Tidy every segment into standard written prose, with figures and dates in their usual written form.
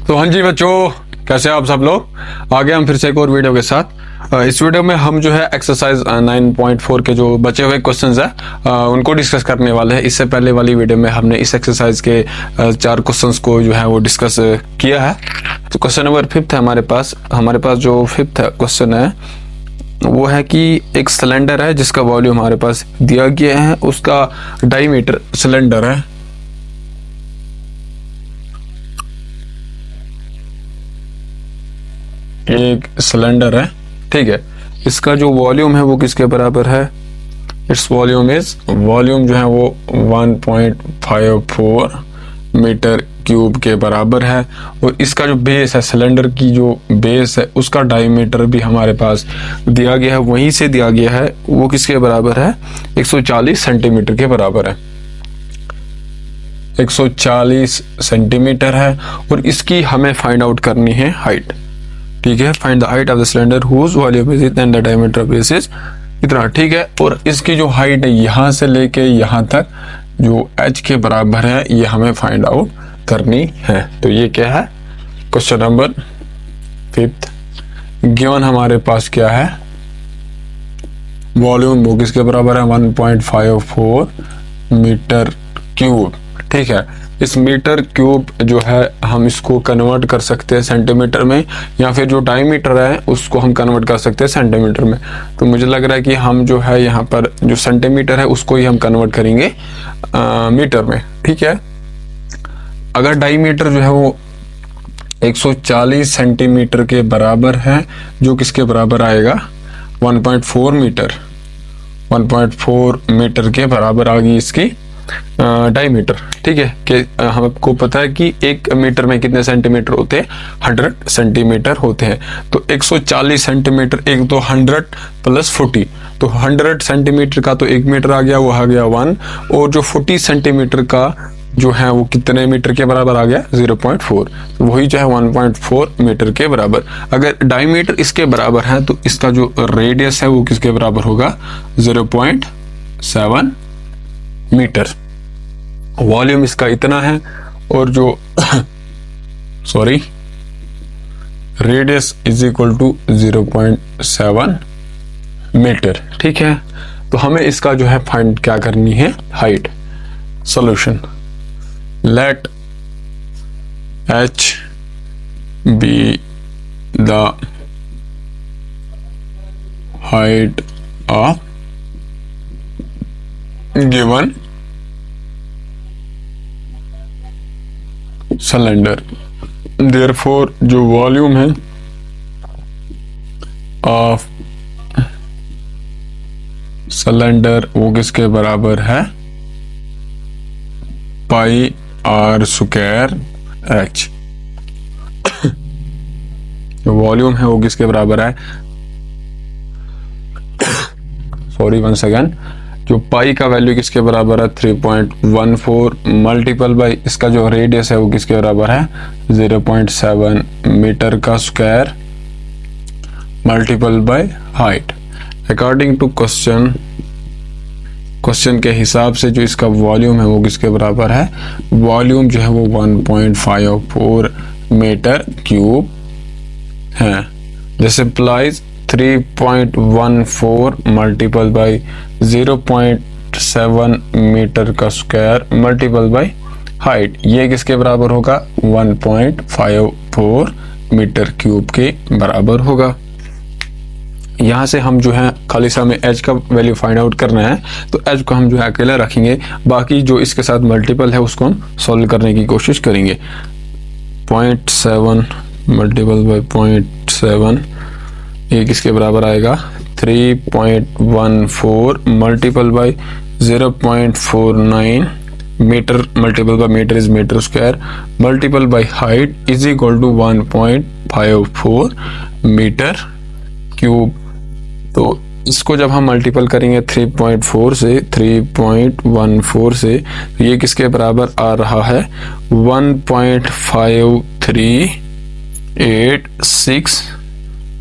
तो हाँ जी बच्चों, कैसे आप सब लोग। आगे हम फिर से एक और वीडियो के साथ। इस वीडियो में हम जो है एक्सरसाइज 9.4 के जो बचे हुए क्वेश्चंस हैं उनको डिस्कस करने वाले हैं। इससे पहले वाली वीडियो में हमने इस एक्सरसाइज के 4 क्वेश्चंस को जो है वो डिस्कस किया है। तो क्वेश्चन नंबर 5 है हमारे पास जो 5th क्वेश्चन है वो है कि एक सिलेंडर है जिसका वॉल्यूम हमारे पास दिया गया है, उसका डायमीटर सिलेंडर है। एक सिलेंडर है, ठीक है। इसका जो वॉल्यूम है वो किसके बराबर है? इट्स वॉल्यूम जो है वो 1.54 मीटर क्यूब के बराबर है। और इसका जो बेस है, सिलेंडर की जो बेस है उसका डायमीटर भी हमारे पास दिया गया है, वहीं से दिया गया है। वो किसके बराबर है? 140 सेंटीमीटर के बराबर है। 140 सेंटीमीटर है और इसकी हमें फाइंड आउट करनी है हाइट, ठीक है। Find the height of the cylinder whose volume is इतना and the diameter of base is इतना, ठीक है। और इसकी जो हाइट है यहाँ से लेके यहाँ तक जो h के बराबर है ये हमें फाइंड आउट करनी है। तो ये क्या है? Question number 5th। गिवन हमारे पास क्या है? वॉल्यूम वो किसके बराबर है? 1.54 मीटर क्यूब, ठीक है। इस मीटर क्यूब जो है हम इसको कन्वर्ट कर सकते हैं सेंटीमीटर में, या फिर जो डायमीटर है उसको हम कन्वर्ट कर सकते हैं सेंटीमीटर में। तो मुझे लग रहा है कि हम जो है यहाँ पर जो सेंटीमीटर है उसको ही हम कन्वर्ट करेंगे मीटर में, ठीक है। अगर डायमीटर जो है वो 140 सेंटीमीटर के बराबर है, जो किसके बराबर आएगा? 1.4 मीटर के बराबर आ गई इसकी डायमीटर, ठीक है। कि हमको पता है कि 1 मीटर में कितने सेंटीमीटर होते हैं? 100 सेंटीमीटर होते हैं। तो 140 सेंटीमीटर, एक तो 100 प्लस 40, तो 100 सेंटीमीटर का तो 1 मीटर आ गया, वो आ गया 1। और जो 40 सेंटीमीटर का जो है वो कितने मीटर के बराबर आ गया? 0.4, तो वही जो है 1.4 मीटर के बराबर। अगर डायमीटर इसके बराबर है तो इसका जो रेडियस है वो किसके बराबर होगा? 0.7 मीटर। वॉल्यूम इसका इतना है और जो sorry radius is equal to 0.7 metre, ठीक है। तो हमें इसका जो है फाइंड क्या करनी है? Height. Solution, let h be the height of given cylinder. Therefore जो वॉल्यूम है ऑफ सिलेंडर वो किसके बराबर है? Pi r square h। जो वॉल्यूम है वो किसके बराबर है? सॉरी वंस अगेन, जो पाई का वैल्यू किसके बराबर है? 3.14 मल्टीपल बाई इसका जो रेडियस है वो किसके बराबर है? 0.7 मीटर का square multiple by height. According to question के हिसाब से जो इसका वॉल्यूम है वो किसके बराबर है? वॉल्यूम जो है वो 1.54 मीटर क्यूब है। This implies 3.14 multiple by 0.7 metre का स्क्वायर मल्टीपल बाई हाइट, ये किसके बराबर होगा? 1.54 मीटर क्यूब के बराबर होगा। यहाँ से हम जो है खाली से हमें h का वैल्यू फाइंड आउट करना है, तो h को हम जो है अकेला रखेंगे, बाकी जो इसके साथ मल्टीपल है उसको हम सॉल्व करने की कोशिश करेंगे। 0.7 मल्टीपल बाई 0.7 ये किसके बराबर आएगा? 3.14 multiple by 0.49 metre multiple by metre is metre square multiple by height is equal to 1.54 metre cube. तो इसको जब हम मल्टीपल करेंगे 3.14 से, तो ये किसके बराबर आ रहा है? 1.5386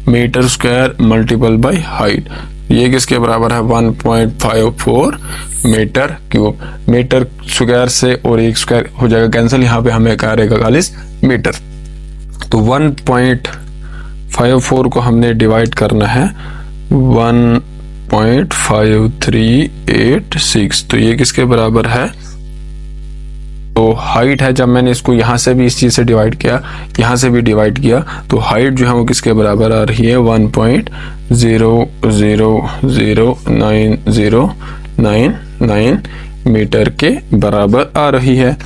metre square multiple by height, ये किसके बराबर है? 1.54 मीटर क्यूब। मीटर स्क्वायर से और एक स्क्वायर हो जाएगा कैंसिल, यहाँ पे हमें क्या रहेगा? 41 मीटर। तो 1.54 को हमने डिवाइड करना है 1.5386, तो ये किसके बराबर है? तो हाइट है, जब मैंने इसको यहाँ से भी इस चीज़ से डिवाइड किया, यहाँ से भी डिवाइड किया, तो हाइट जो है वो किसके बराबर आ रही है? 1.00090999 मीटर के बराबर आ रही है।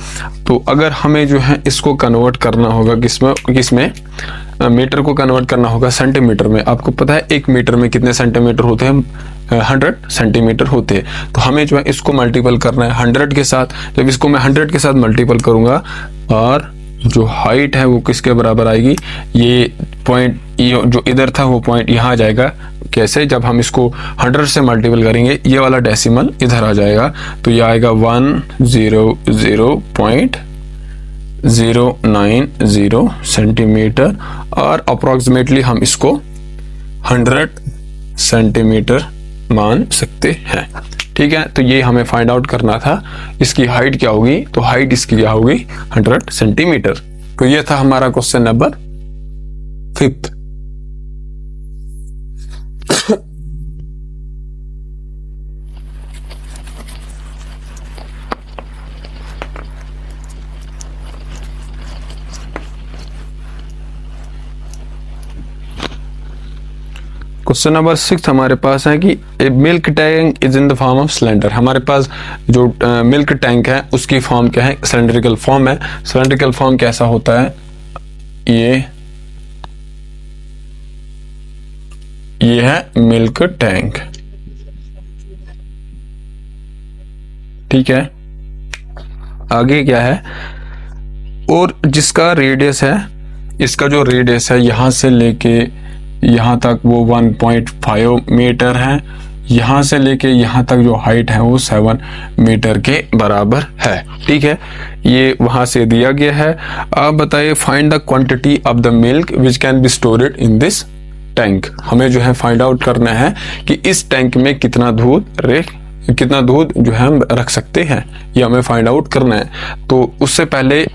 तो अगर हमें जो है इसको कन्वर्ट करना होगा किसमें मीटर को कन्वर्ट करना होगा सेंटीमीटर में। आपको पता है 1 मीटर में कितने सेंटीमीटर होते हैं? 100 सेंटीमीटर होते हैं। तो हमें जो है इसको मल्टीपल करना है 100 के साथ। जब इसको मैं 100 के साथ मल्टीपल करूंगा और जो हाइट है वो किसके बराबर आएगी? ये पॉइंट जो इधर था वो पॉइंट यहाँ आ जाएगा। कैसे? जब हम इसको 100 से मल्टीपल करेंगे ये वाला डेसिमल इधर आ जाएगा, तो ये आएगा 100.090 सेंटीमीटर और अप्रोक्सीमेटली हम इसको 100 सेंटीमीटर मान सकते हैं। ठीक है, तो ये हमें फाइंड आउट करना था। इसकी हाइट क्या होगी? तो हाइट इसकी क्या होगी? 100 सेंटीमीटर। तो ये था हमारा क्वेश्चन नंबर 5। क्वेश्चन नंबर 6 हमारे पास है कि a milk tank is in the form of cylinder. हमारे पास जो मिल्क टैंक है उसकी फॉर्म क्या है? सिलेंड्रिकल फॉर्म है। सिलेंड्रिकल फॉर्म कैसा होता है? ये है मिल्क टैंक। ठीक है, आगे क्या है? और जिसका रेडियस है, इसका जो रेडियस है यहां से लेके यहाँ तक वो 1.5 मीटर है, यहाँ से लेके यहाँ तक जो हाइट है वो 7 मीटर के बराबर है। ठीक है, ये वहां से दिया गया है। आप बताइए find the quantity of the milk which can be stored in this tank. हमें जो है फाइंड आउट करना है कि इस टैंक में कितना दूध जो है हम रख सकते हैं, ये हमें फाइंड आउट करना है। तो उससे पहले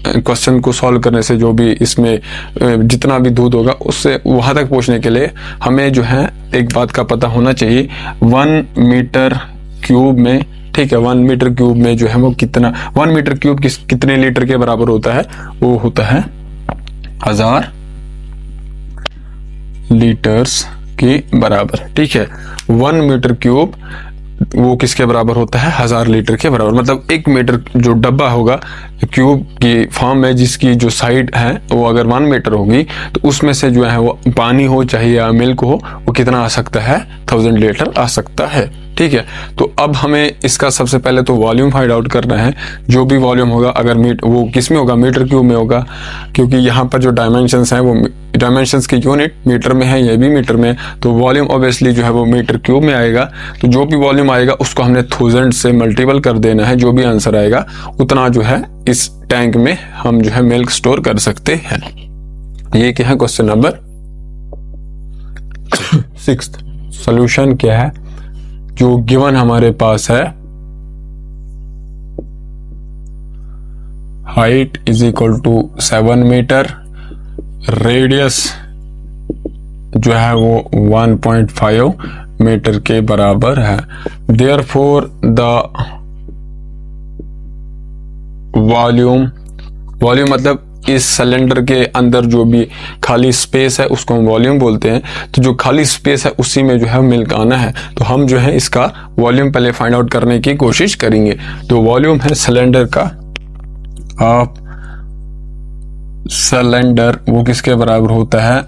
क्वेश्चन को सॉल्व करने से जो भी इसमें जितना भी दूध होगा उससे वहां तक पहुंचने के लिए हमें जो है एक बात का पता होना चाहिए। 1 मीटर क्यूब में, ठीक है, 1 मीटर क्यूब में जो है वो कितना, 1 मीटर क्यूब कितने लीटर के बराबर होता है? वो होता है 1000 लीटर्स के बराबर। ठीक है, 1 मीटर क्यूब वो किसके बराबर होता है? 1000 लीटर के बराबर। मतलब 1 मीटर जो डब्बा होगा क्यूब की फॉर्म में, जिसकी जो साइड है वो अगर 1 मीटर होगी, तो उसमें से जो है वो पानी हो चाहे या मिल्क हो, वो कितना आ सकता है? 1000 लीटर आ सकता है। ठीक है, तो अब हमें इसका सबसे पहले तो वॉल्यूम फाइंड आउट करना है। जो भी वॉल्यूम होगा अगर वो किस में होगा? मीटर क्यूब में होगा, क्योंकि यहाँ पर जो डायमेंशंस हैं वो डायमेंशंस की यूनिट मीटर में है, ये भी मीटर में, तो वॉल्यूम ऑब्वियसली जो है वो मीटर क्यूब में आएगा। तो जो भी वॉल्यूम आएगा उसको हमने 1000 से मल्टीपल कर देना है। जो भी आंसर आएगा उतना जो है इस टैंक में हम जो है मिल्क स्टोर कर सकते हैं। ये क्या है? Question number 6। सॉल्यूशन क्या है? जो गिवन हमारे पास है, height is equal to 7 metre, radius जो है वो 1.5 मीटर के बराबर है। देयरफॉर द वॉल्यूम मतलब इस सिलेंडर के अंदर जो भी खाली स्पेस है उसको हम वॉल्यूम बोलते हैं। तो जो खाली स्पेस है उसी में जो है मिल्क आना है। तो हम जो है इसका वॉल्यूम पहले फाइंड आउट करने की कोशिश करेंगे। तो वॉल्यूम है सिलेंडर का, आप सिलेंडर वो किसके बराबर होता है?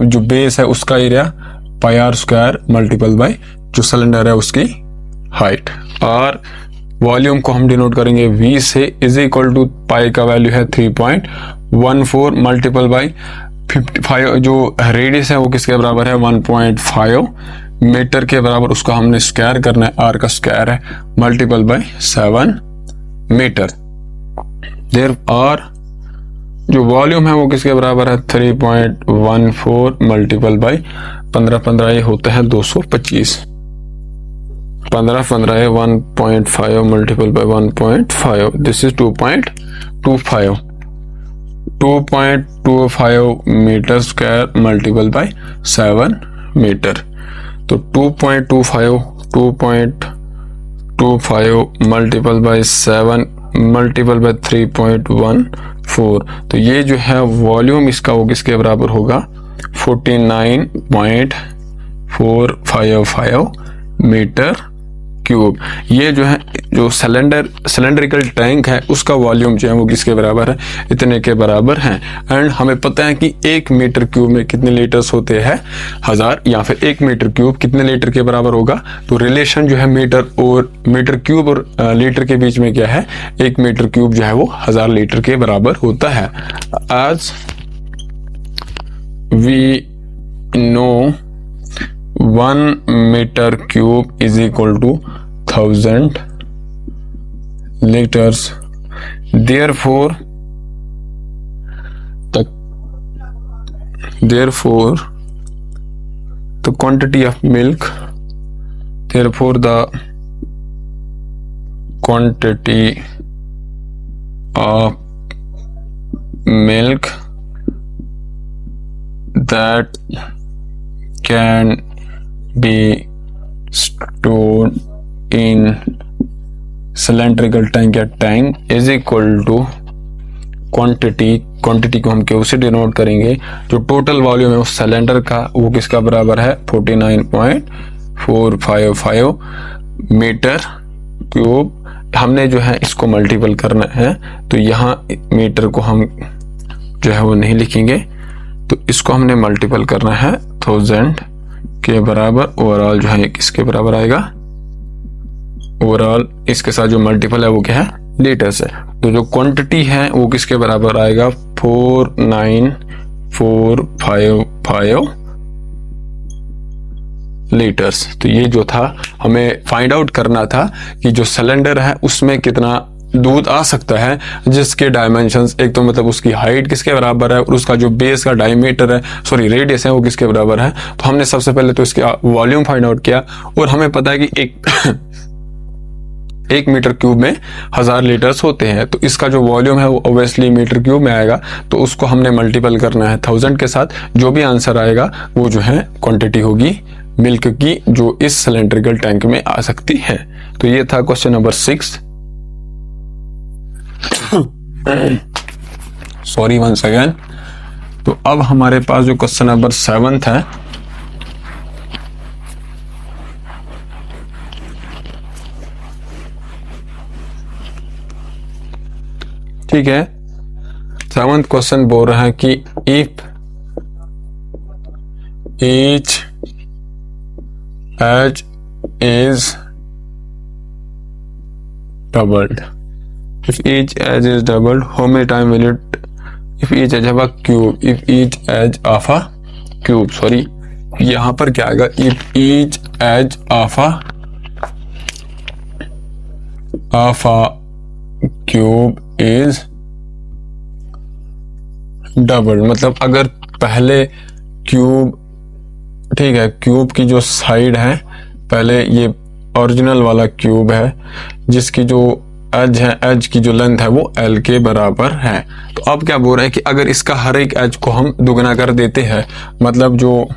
जो बेस है उसका एरिया πr² मल्टीपल बाय जो सिलेंडर है उसकी हाइट। और वॉल्यूम को हम डिनोट करेंगे v से, इज इक्वल टू पाई का वैल्यू है 3.14 मल्टीपल बाय 55। जो रेडियस है वो किसके बराबर है? 1.5 मीटर के बराबर। उसको हमने स्क्वायर करना है, r का स्क्वायर है, मल्टीपल बाय 7 मीटर। देयर और जो वॉल्यूम है वो किसके बराबर है? 3.14 मल्टीपल बाय 15 ये होता है 225। 15 है 1.5 multiple by 1.5, this is 2.25। 2.25 metre square multiple by 7 metre. तो 2.25 मल्टीपल बाय 7 मल्टीपल बाय 3.14। तो ये जो है वॉल्यूम इसका वो किसके बराबर होगा, 49.455 मीटर क्यूब। ये जो है जो सिलेंड्रिकल टैंक है उसका वॉल्यूम जो है वो किसके बराबर है, इतने के बराबर है। एंड हमें पता है कि 1 मीटर क्यूब में कितने लीटर्स होते हैं, 1000, या फिर 1 मीटर क्यूब कितने लीटर के बराबर होगा। तो रिलेशन जो है मीटर क्यूब और लीटर के बीच में क्या है, 1 मीटर क्यूब जो है वो 1000 लीटर के बराबर होता है। आज we know 1 metre cube is equal to 1000 liters. Therefore the quantity of milk, therefore the quantity of milk that can be stored in cylindrical tank या tank is equal to quantity को हम Q से denote करेंगे। जो total volume है उस cylinder का वो किसका बराबर है, 49.455 मीटर क्यूब। हमने जो है इसको मल्टीपल करना है, तो यहाँ मीटर को हम जो है वो नहीं लिखेंगे, तो इसको हमने मल्टीपल करना है 1000 के बराबर। ओवरऑल जो है किसके बराबर आएगा, ओवरऑल इसके साथ जो मल्टीपल है वो क्या है, लीटर्स है। तो जो क्वांटिटी है वो किसके बराबर आएगा, 49455 लीटर्स। तो ये जो था हमें फाइंड आउट करना था कि जो सिलेंडर है उसमें कितना दूध आ सकता है, जिसके डायमेंशंस, एक तो मतलब उसकी हाइट किसके बराबर है और उसका जो बेस का डायमीटर है, सॉरी रेडियस है, वो किसके बराबर है। तो हमने सबसे पहले तो इसका वॉल्यूम फाइंड आउट किया, और हमें पता है कि एक मीटर क्यूब में 1000 लीटर्स होते हैं। तो इसका जो वॉल्यूम है वो ऑब्वियसली मीटर क्यूब में आएगा, तो उसको हमने मल्टीपल करना है 1000 के साथ। जो भी आंसर आएगा वो जो है क्वांटिटी होगी मिल्क की, जो इस सिलेंड्रिकल टैंक में आ सकती है। तो ये था question number 6। Sorry once again. तो अब हमारे पास जो क्वेश्चन नंबर 7 है, ठीक है। 7th क्वेश्चन बोल रहा है कि if each edge is doubled, if each edge is doubled, how many time will it, if each edge of a cube, if each edge of a cube, sorry, यहां पर क्या आएगा, if each edge of a cube is double, मतलब अगर पहले cube, ठीक है, cube की जो साइड है, पहले ये ओरिजिनल वाला क्यूब है जिसकी जो एज है, एज की जो लेंथ है वो एल के बराबर है। तो अब क्या बोल रहे हैं कि अगर इसका हर एक एज को हम दुगना कर देते हैं, मतलब जो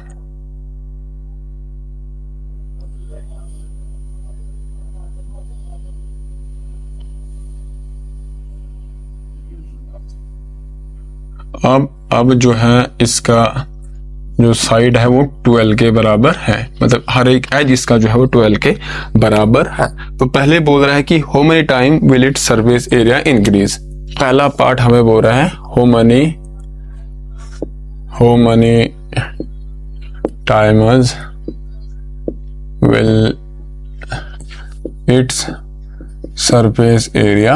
अब जो है इसका जो साइड है वो 12 के बराबर है, मतलब हर एक एज इसका जो है वो 12 के बराबर है। तो पहले बोल रहा है कि how many time will it surface area increase. पहला पार्ट हमें बोल रहा है how many times will its surface area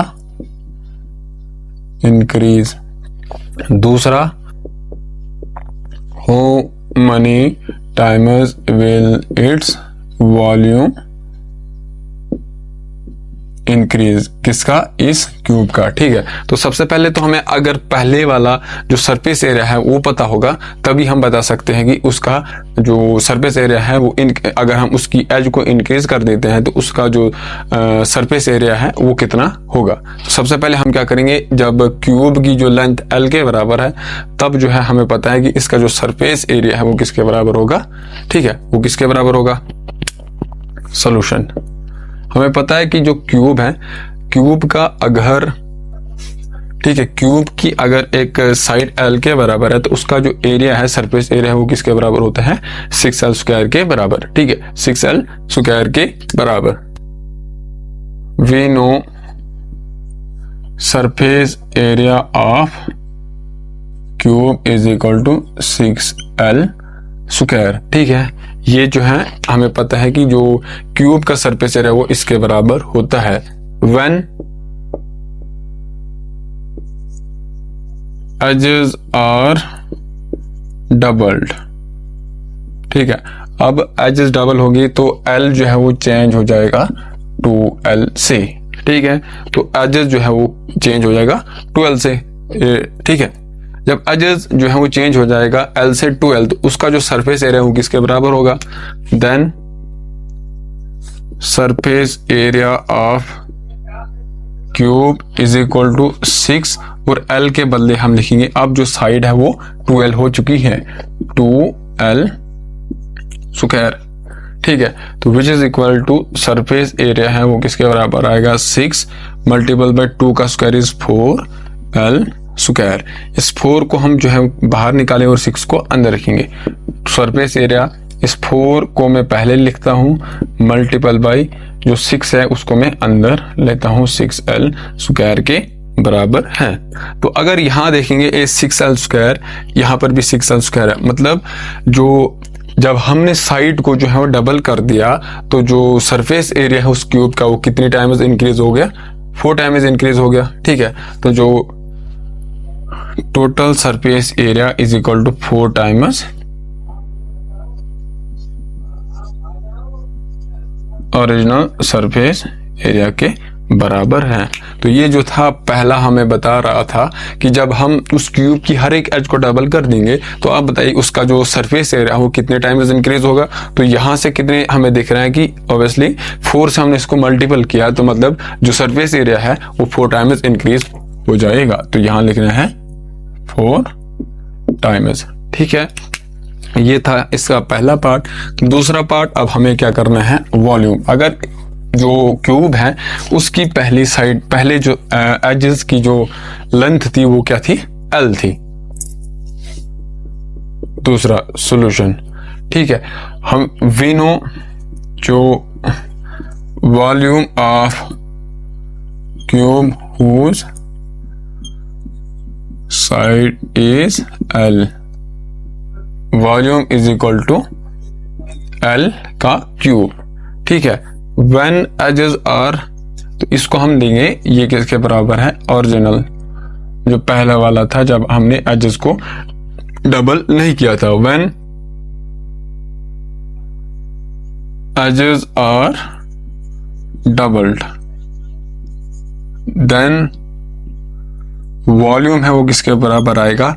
increase. दूसरा, how many times will its volume increase किसका, इस क्यूब का। ठीक है, तो सबसे पहले तो हमें अगर पहले वाला जो सरफेस एरिया है वो पता होगा, तभी हम बता सकते हैं कि उसका जो सरफेस एरिया है वो अगर हम उसकी एज को इंक्रीज कर देते हैं तो उसका जो सरफेस एरिया है वो कितना होगा। तो सबसे पहले हम क्या करेंगे, जब क्यूब की जो लेंथ L के बराबर है तब जो है हमें पता है कि इसका जो सरफेस एरिया है वो किसके बराबर होगा। ठीक है, वो किसके बराबर होगा। सॉल्यूशन, हमें पता है कि जो क्यूब है, क्यूब का अगर, ठीक है, क्यूब की अगर एक साइड L के बराबर है तो उसका जो एरिया है, सरफेस एरिया है, वो किसके बराबर होता है, 6L स्क्वायर के बराबर। ठीक है, 6L स्क्वायर के बराबर। We know surface area of cube is equal to 6L square. ठीक है, ये जो है हमें पता है कि जो क्यूब का सरफेस एरिया वो इसके बराबर होता है व्हेन एजेस आर डबल्ड। ठीक है, अब एजेस डबल होगी तो L जो है वो चेंज हो जाएगा 2L से। ठीक है, तो एजेस जो है वो चेंज हो जाएगा 2L से। ठीक है, जब एजेस जो है वो चेंज हो जाएगा L से 2L तो उसका जो सरफेस एरिया वो किसके बराबर होगा, then surface area of cube is equal to 6 और L के बदले हम लिखेंगे, अब जो साइड है वो 2L हो चुकी है, 2L स्क्वायर। ठीक है, तो which is equal to surface area है वो किसके बराबर आएगा, 6 मल्टीपल बाय 2 का स्क्वायर इज 4L स्क्वायर। इस 4 को हम जो है बाहर निकालें और 6 को अंदर रखेंगे। सरफेस एरिया, इस 4 को मैं पहले लिखता हूं मल्टीपल बाय जो 6 है उसको मैं अंदर लेता हूं, 6L स्क्वायर के बराबर है। तो अगर यहां देखेंगे ये 6L स्क्वायर, यहां पर भी 6L स्क्वायर है, मतलब जो जब हमने साइड को जो है वो डबल कर दिया तो जो सरफेस एरिया है उस क्यूब का वो कितनी टाइम्स इंक्रीज हो गया, 4 टाइम्स इंक्रीज हो गया। ठीक है, तो जो total surface area is equal to 4 times original surface area के बराबर है। तो ये जो था पहला हमें बता रहा था कि जब हम उस क्यूब की हर एक एज को डबल कर देंगे तो आप बताइए उसका जो सरफेस एरिया वो कितने टाइम्स इंक्रीज होगा। तो यहाँ से कितने हमें दिख रहा है कि ऑब्वियसली 4 से हमने इसको मल्टीपल किया तो मतलब जो सरफेस एरिया है वो 4 टाइम्स इंक्रीज हो जाएगा। तो यहाँ लिखना है 4 टाइम्स। ठीक है, ये था इसका पहला पार्ट। दूसरा पार्ट, अब हमें क्या करना है, वॉल्यूम। अगर जो क्यूब है उसकी पहली साइड, पहले जो एजेस की जो लेंथ थी वो क्या थी, L थी। दूसरा सॉल्यूशन, ठीक है, हम वी नो जो volume of cube whose side is L, volume is equal to L का क्यूब। ठीक है, when edges are, तो इसको हम देंगे, ये किसके बराबर है, ओरिजिनल जो पहला वाला था जब हमने एजेस को डबल नहीं किया था। when edges are doubled then volume है वो किसके बराबर आएगा,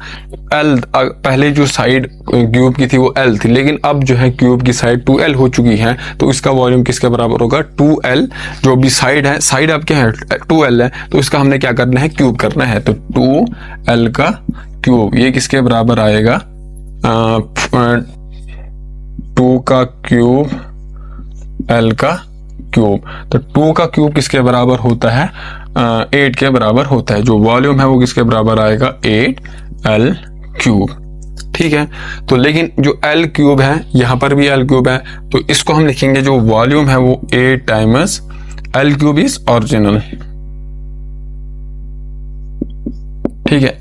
L। पहले जो साइड क्यूब की थी वो L थी, लेकिन अब जो है क्यूब की साइड 2L हो चुकी है तो इसका वॉल्यूम किसके बराबर होगा, 2L। जो भी साइड है, साइड अब क्या है 2L है, तो इसका हमने क्या करना है, क्यूब करना है। तो 2L का क्यूब ये किसके बराबर आएगा, 2 का क्यूब L का क्यूब। तो 2 का क्यूब किसके बराबर होता है, 8 के बराबर होता है। जो वॉल्यूम है वो किसके बराबर आएगा, 8L क्यूब। ठीक है, तो लेकिन जो L क्यूब है, यहां पर भी L क्यूब है, तो इसको हम लिखेंगे जो वॉल्यूम है वो 8 times L cube is original. ठीक है,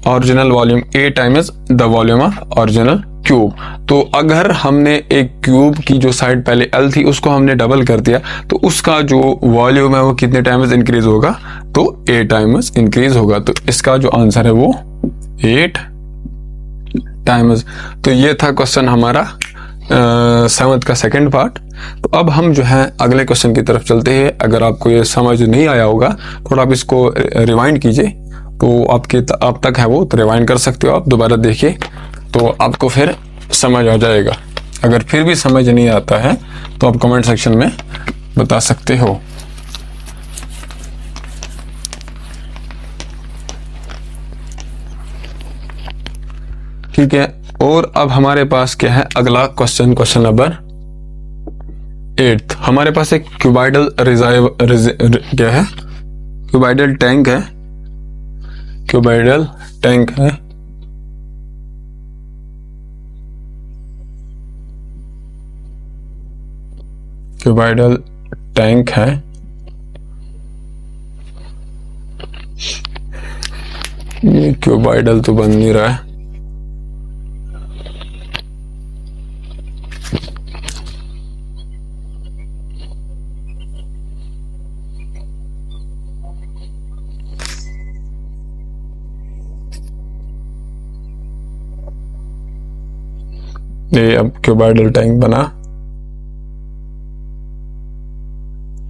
original volume 8 times the volume of original cube. तो अगर हमने एक क्यूब की जो साइड पहले L थी उसको हमने डबल कर दिया तो उसका जो वॉल्यूम है वो कितने टाइम्स इंक्रीज होगा, तो 8 टाइम्स इंक्रीज होगा। तो इसका जो आंसर है वो 8 टाइम्स। तो ये था क्वेश्चन हमारा 7th का सेकंड पार्ट। तो अब हम जो है अगले क्वेश्चन की तरफ चलते हैं। अगर आपको ये समझ नहीं आया होगा, थोड़ा आप इसको रिवाइंड कीजिए, तो आपके अब तक है वो, तो रिवाइंड कर सकते हो आप, दोबारा देखिए तो आपको फिर समझ आ जाएगा। अगर फिर भी समझ नहीं आता है तो आप कमेंट सेक्शन में बता सकते हो। ठीक है, और अब हमारे पास क्या है अगला क्वेश्चन, क्वेश्चन नंबर 8। हमारे पास एक क्यूबाइडल क्या है, क्यूबाइडल टैंक है, क्यूबाइडल टैंक है, क्यूबाइडल टैंक है। ये क्यूबाइडल तो बन नहीं रहा है। ये अब क्यूबाइडल टैंक बना,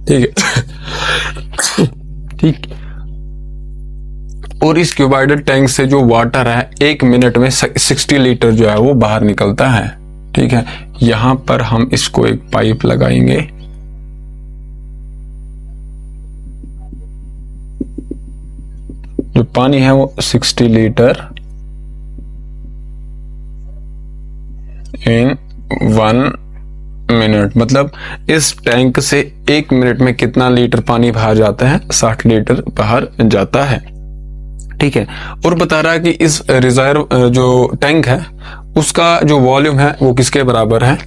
ठीक है। ठीक, और इस क्यूबाइडल टैंक से जो वाटर है 1 मिनट में 60 लीटर जो है वो बाहर निकलता है। ठीक है, यहां पर हम इसको एक पाइप लगाएंगे, जो पानी है वो 60 लीटर इन 1 मिनट, मतलब इस टैंक से 1 मिनट में कितना लीटर पानी बाहर जाता है, 60 लीटर बाहर जाता है। ठीक है, और बता रहा है कि इस रिजर्व जो टैंक है उसका जो वॉल्यूम है वो किसके बराबर है,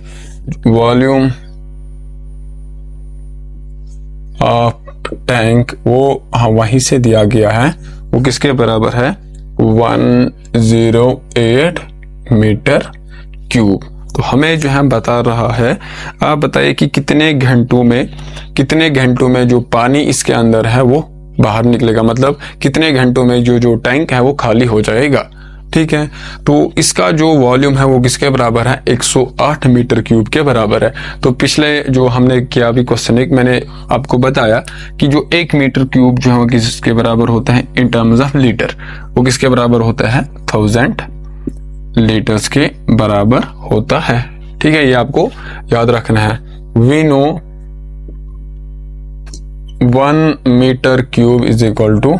वॉल्यूम ऑफ टैंक वो वहीं से दिया गया है, वो किसके बराबर है, 108 मीटर क्यूब। तो हमें जो है बता रहा है, आप बताइए कि कितने घंटों में जो पानी इसके अंदर है वो बाहर निकलेगा, मतलब कितने घंटों में जो टैंक है वो खाली हो जाएगा। ठीक है, तो इसका जो वॉल्यूम है वो किसके बराबर है, 108 मीटर क्यूब के बराबर है। तो पिछले जो हमने किया अभी क्वेश्चन एक, मैंने आपको बताया कि जो 1 मीटर क्यूब जो है वो किसके बराबर होता है इन टर्म्स ऑफ लीटर, वो किसके बराबर होता है, 1000 लीटर्स के बराबर होता है। ठीक है, ये आपको याद रखना है। We know 1 metre cube is equal to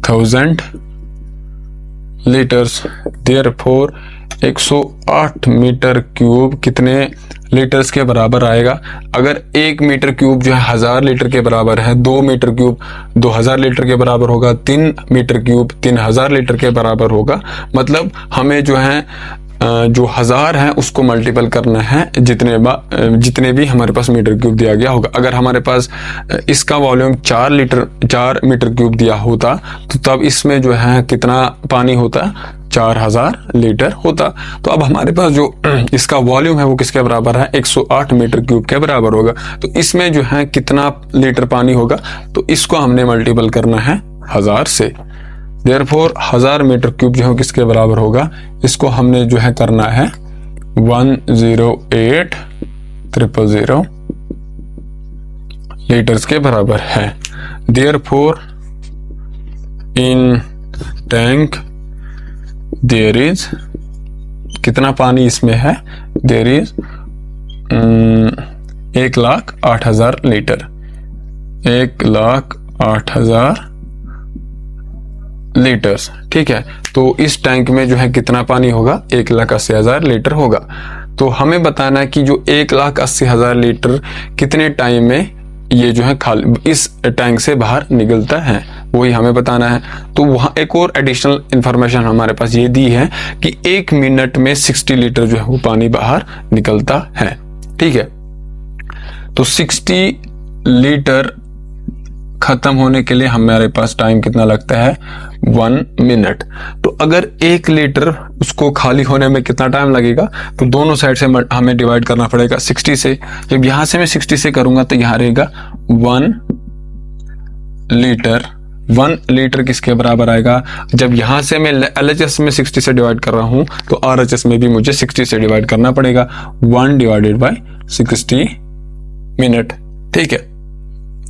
1000 litres, therefore 108 metre cube कितने लीटर्स के बराबर आएगा। अगर 1 मीटर क्यूब जो है 1000 लीटर के बराबर है, 2 मीटर क्यूब 2000 लीटर के बराबर होगा, 3 मीटर क्यूब 3000 लीटर के बराबर होगा। मतलब हमें जो है जो 1000 है उसको मल्टीपल करना है जितने भी हमारे पास मीटर क्यूब दिया गया होगा। अगर हमारे पास इसका वॉल्यूम 4 मीटर क्यूब दिया होता तो तब इसमें जो है कितना पानी होता, 4000 लीटर होता। तो अब हमारे पास जो इसका वॉल्यूम है वो किसके बराबर है, 108 मीटर क्यूब के बराबर होगा। तो इसमें जो है कितना लीटर पानी होगा, तो इसको हमने मल्टीपल करना है 1000 से। देयरफॉर 1000 मीटर क्यूब जो है किसके बराबर होगा, इसको हमने जो है करना है 108,000 लीटर्स के बराबर है। Therefore in tank there is, कितना पानी इसमें है, देयर इज 1,08,000 लीटर, 1,08,000 लीटर्स। ठीक है, तो इस टैंक में जो है कितना पानी होगा, 1,80,000 लीटर होगा। तो हमें बताना है कि जो 1,80,000 लीटर कितने टाइम में ये जो है खाली इस टैंक से बाहर निकलता है, वही हमें बताना है। तो वहां एक और एडिशनल इंफॉर्मेशन हमारे पास ये दी है कि 1 मिनट में 60 लीटर जो है वो पानी बाहर निकलता है। ठीक है, तो 60 लीटर खत्म होने के लिए हमारे पास टाइम कितना लगता है, 1 मिनट। तो अगर 1 लीटर उसको खाली होने में कितना टाइम लगेगा, तो दोनों साइड से हमें डिवाइड करना पड़ेगा 60 से। जब यहां से मैं 60 से करूंगा तो यहां रहेगा 1 लीटर 1 लीटर किसके बराबर आएगा? जब यहाँ से मैं LHS में 60 से डिवाइड कर रहा हूँ तो RHS में भी मुझे 60 से डिवाइड करना पड़ेगा। 1 डिवाइडेड बाय 60 मिनट, ठीक है,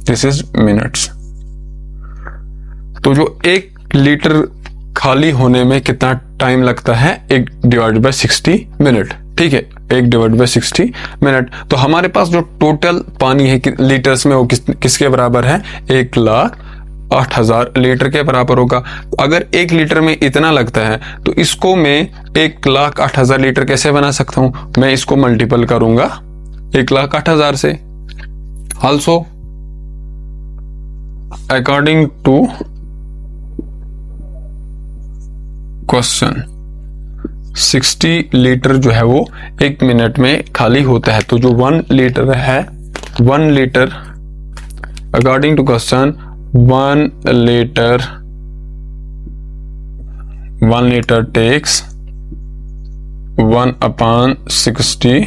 दिस इज मिनट्स। तो जो 1 लीटर खाली होने में कितना टाइम लगता है? 1 डिवाइड बाय 60 मिनट, ठीक है, 1 डिवाइड बाय 60 मिनट। तो हमारे पास जो टोटल पानी है लीटर्स में वो किसके बराबर है? 1,08,000 लीटर के बराबर होगा। अगर 1 लीटर में इतना लगता है तो इसको मैं 1,08,000 लीटर कैसे बना सकता हूं? मैं इसको मल्टीपल करूंगा 1,08,000 से। Also according to question 60 litre जो है वो 1 मिनट में खाली होता है। तो जो 1 लीटर है, 1 litre according to question 1 litre takes 1/60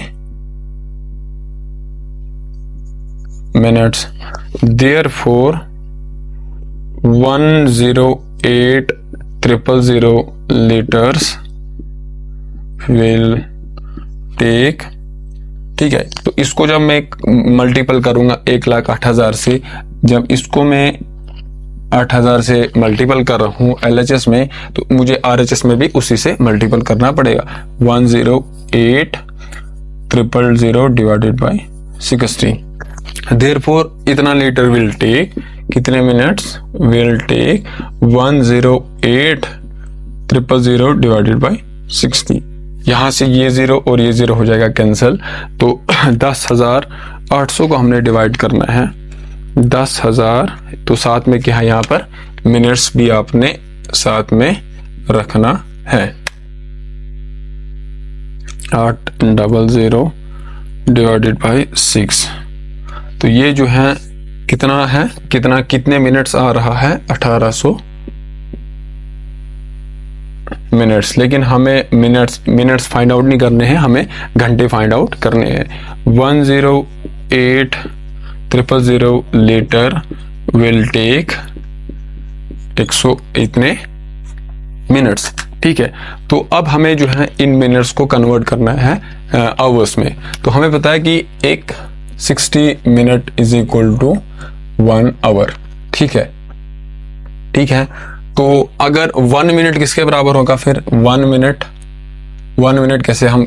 minutes. Therefore 108,000 liters will take, ठीक है। तो इसको जब मैं मल्टीपल करूंगा 1,08,000 से, जब इसको मैं 8,000 से मल्टीपल कर रहा हूँ LHS में, तो मुझे RHS में भी उसी से मल्टीपल करना पड़ेगा। 108,000 डिवाइडेड बाय 60। देयरफॉर इतना लीटर विल टेक, कितने minutes? Will take 108,000 divided by 60। यहां से ये 0 और ये 0 हो जाएगा कैंसिल। तो 10,800 को हमने डिवाइड करना है 10,000, तो साथ में क्या है यहाँ पर मिनट्स भी आपने साथ में रखना है। 800 डिवाइडेड बाय 6। तो ये जो है कितने मिनट्स आ रहा है? 1800 मिनट्स। लेकिन हमें मिनट्स फाइंड आउट नहीं करने हैं, हमें घंटे फाइंड आउट करने हैं। 108,000 लीटर विल टेक 100 इतने मिनट्स, ठीक है। तो अब हमें जो है इन मिनट्स को कन्वर्ट करना है आवर्स में। तो हमें पता है कि 60 minute is equal to 1 hour, ठीक है। तो अगर 1 मिनट किसके बराबर होगा? फिर 1 मिनट कैसे हम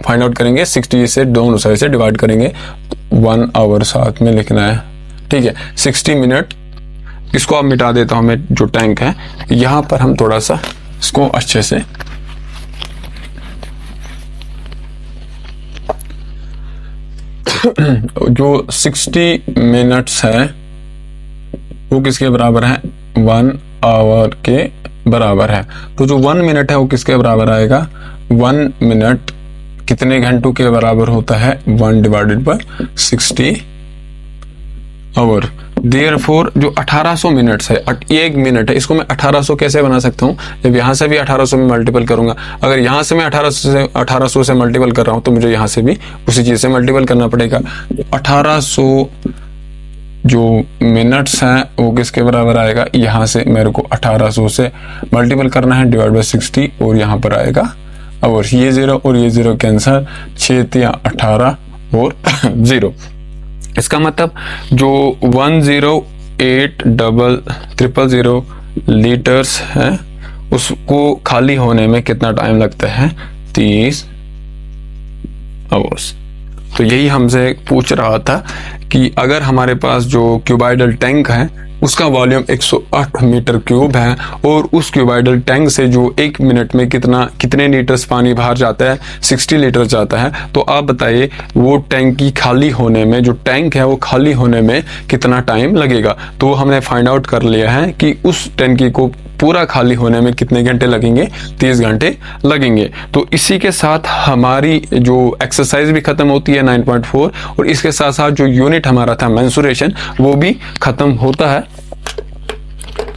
फाइंड आउट करेंगे? 60 से दोनों साइड से डिवाइड करेंगे, 1 आवर साथ में लिखना है, ठीक है। 60 मिनट, इसको अब मिटा देता हूं मैं, जो टैंक है यहां पर हम थोड़ा सा इसको अच्छे से जो 60 मिनट्स है वो किसके बराबर है? 1 आवर के बराबर है। तो जो 1 मिनट है वो किसके बराबर आएगा? 1 मिनट कितने घंटों के बराबर होता है? 1 डिवाइडेड बाय 60 आवर। देयरफॉर जो 1800 मिनट्स है, 1 मिनट है, इसको मैं 1800 कैसे बना सकता हूँ? जब यहाँ से भी 1800 में मल्टीपल करूंगा, अगर यहाँ से मैं 1800 से मल्टीपल कर रहा हूँ तो मुझे यहाँ से भी उसी चीज से मल्टीपल करना पड़ेगा। 1800 जो मिनट्स हैं वो किसके बराबर आएगा? यहाँ से मेरे को 1800 से मल्टीपल करना है डिवाइड बाय 60, और यहाँ पर आएगा आवर्स। ये 0 और ये 0 कैंसर, 6 या 18 और 0। इसका मतलब जो 108,000 लीटर्स है उसको खाली होने में कितना टाइम लगता है? 30 आवर्स। तो यही हमसे पूछ रहा था कि अगर हमारे पास जो क्यूबाइडल टैंक है उसका वॉल्यूम 108 मीटर क्यूब है और उस क्यूबाइडल टैंक से जो 1 मिनट में कितने लीटर्स पानी बाहर जाता है? 60 लीटर जाता है। तो आप बताइए वो टैंकी खाली होने में, जो टैंक है वो खाली होने में कितना टाइम लगेगा? तो हमने फाइंड आउट कर लिया है कि उस टैंकी को पूरा खाली होने में कितने घंटे लगेंगे? 30 घंटे लगेंगे। तो इसी के साथ हमारी जो एक्सरसाइज भी खत्म होती है 9.4, और इसके साथ साथ जो यूनिट हमारा था मेंसुरेशन वो भी खत्म होता है।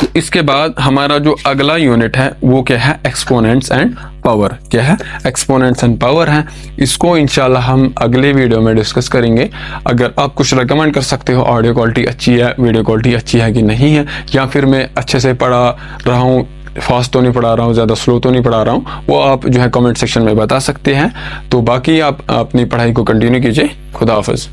तो इसके बाद हमारा जो अगला यूनिट है वो क्या है, एक्सपोनेंट्स एंड पावर। क्या है, एक्सपोनेंट्स एंड पावर है। इसको इंशाल्लाह हम अगले वीडियो में डिस्कस करेंगे। अगर आप कुछ रिकमेंड कर सकते हो, ऑडियो क्वालिटी अच्छी है, वीडियो क्वालिटी अच्छी है कि नहीं है, या फिर मैं अच्छे से पढ़ा रहा हूँ, फास्ट तो नहीं पढ़ा रहा हूँ, ज़्यादा स्लो तो नहीं पढ़ा रहा हूँ, वो आप जो है कमेंट सेक्शन में बता सकते हैं। तो बाकी आप अपनी पढ़ाई को कंटिन्यू कीजिए। खुदा हाफिज़।